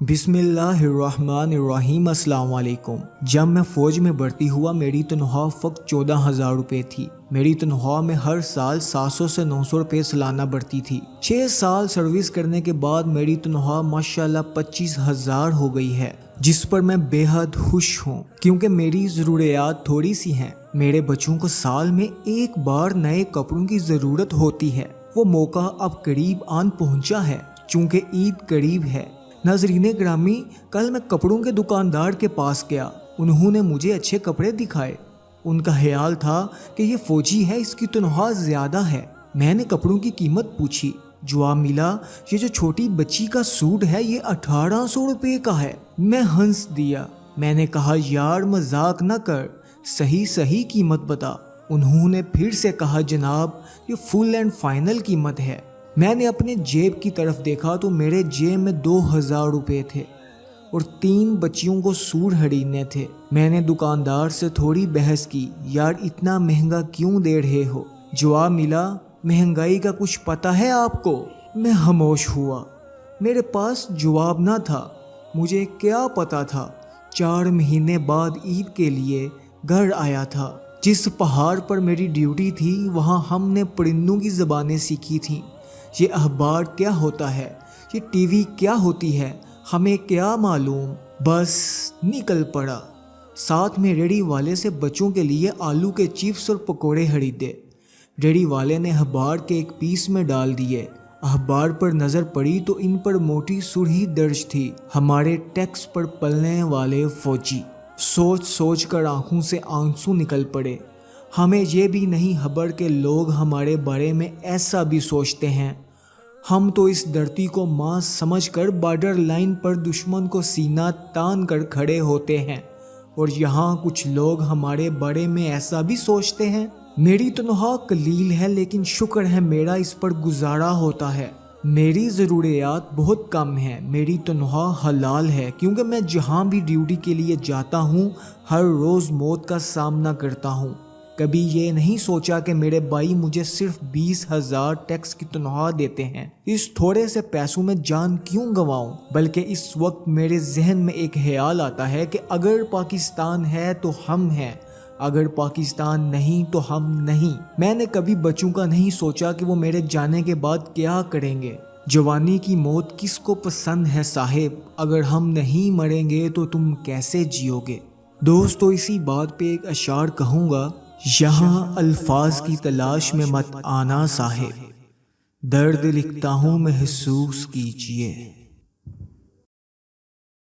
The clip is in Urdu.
بسم اللہ الرحمن الرحیم۔ السلام علیکم۔ جب میں فوج میں بھرتی ہوا میری تنخواہ فقط 14,000 روپے تھی۔ میری تنخواہ میں ہر سال 700 سے 900 روپے سالانہ بڑھتی تھی۔ 6 سال سروس کرنے کے بعد میری تنخواہ ماشاءاللہ 25,000 ہو گئی ہے، جس پر میں بے حد خوش ہوں، کیونکہ میری ضروریات تھوڑی سی ہیں۔ میرے بچوں کو سال میں ایک بار نئے کپڑوں کی ضرورت ہوتی ہے۔ وہ موقع اب قریب آن پہنچا ہے، چونکہ عید قریب ہے۔ ناظرین گرامی، کل میں کپڑوں کے دکاندار کے پاس گیا۔ انہوں نے مجھے اچھے کپڑے دکھائے۔ ان کا خیال تھا کہ یہ فوجی ہے، اس کی تنخواہ زیادہ ہے۔ میں نے کپڑوں کی قیمت پوچھی، جواب ملا یہ جو چھوٹی بچی کا سوٹ ہے یہ 1800 روپے کا ہے۔ میں ہنس دیا۔ میں نے کہا یار مذاق نہ کر، صحیح قیمت بتا۔ انہوں نے پھر سے کہا جناب یہ فل اینڈ فائنل قیمت ہے۔ میں نے اپنے جیب کی طرف دیکھا تو میرے جیب میں 2000 روپے تھے اور 3 بچیوں کو سوٹ خریدنے تھے۔ میں نے دکاندار سے تھوڑی بحث کی، یار اتنا مہنگا کیوں دے رہے ہو؟ جواب ملا مہنگائی کا کچھ پتہ ہے آپ کو؟ میں خاموش ہوا۔ میرے پاس جواب نہ تھا۔ مجھے کیا پتا تھا؟ 4 مہینے بعد عید کے لیے گھر آیا تھا۔ جس پہاڑ پر میری ڈیوٹی تھی وہاں ہم نے پرندوں کی زبانیں سیکھی تھیں۔ یہ اخبار کیا ہوتا ہے، یہ ٹی وی کیا ہوتی ہے، ہمیں کیا معلوم؟ بس نکل پڑا۔ ساتھ میں ریڑھی والے سے بچوں کے لیے آلو کے چپس اور پکوڑے خریدے۔ ریڑھی والے نے اخبار کے ایک پیس میں ڈال دیے۔ اخبار پر نظر پڑی تو ان پر موٹی سرخی درج تھی، ہمارے ٹیکس پر پلنے والے فوجی۔ سوچ کر آنکھوں سے آنسو نکل پڑے۔ ہمیں یہ بھی نہیں خبر کہ لوگ ہمارے بارے میں ایسا بھی سوچتے ہیں۔ ہم تو اس دھرتی کو ماں سمجھ کر بارڈر لائن پر دشمن کو سینہ تان کر کھڑے ہوتے ہیں، اور یہاں کچھ لوگ ہمارے بارے میں ایسا بھی سوچتے ہیں۔ میری تنخواہ قلیل ہے لیکن شکر ہے میرا اس پر گزارا ہوتا ہے۔ میری ضروریات بہت کم ہیں۔ میری تنخواہ حلال ہے کیونکہ میں جہاں بھی ڈیوٹی کے لیے جاتا ہوں ہر روز موت کا سامنا کرتا ہوں۔ کبھی یہ نہیں سوچا کہ میرے بھائی مجھے صرف 20,000 ٹیکس کی تنخواہ دیتے ہیں، اس تھوڑے سے پیسوں میں جان کیوں گنواؤں؟ بلکہ اس وقت میرے ذہن میں ایک خیال آتا ہے کہ اگر پاکستان ہے تو ہم ہیں، اگر پاکستان نہیں تو ہم نہیں۔ میں نے کبھی بچوں کا نہیں سوچا کہ وہ میرے جانے کے بعد کیا کریں گے۔ جوانی کی موت کس کو پسند ہے صاحب؟ اگر ہم نہیں مریں گے تو تم کیسے جیو گے؟ دوستو اسی بات پہ ایک اشعار کہوں گا، یہاں الفاظ کی تلاش میں مت آنا صاحب، درد لکھتا ہوں محسوس کیجئے۔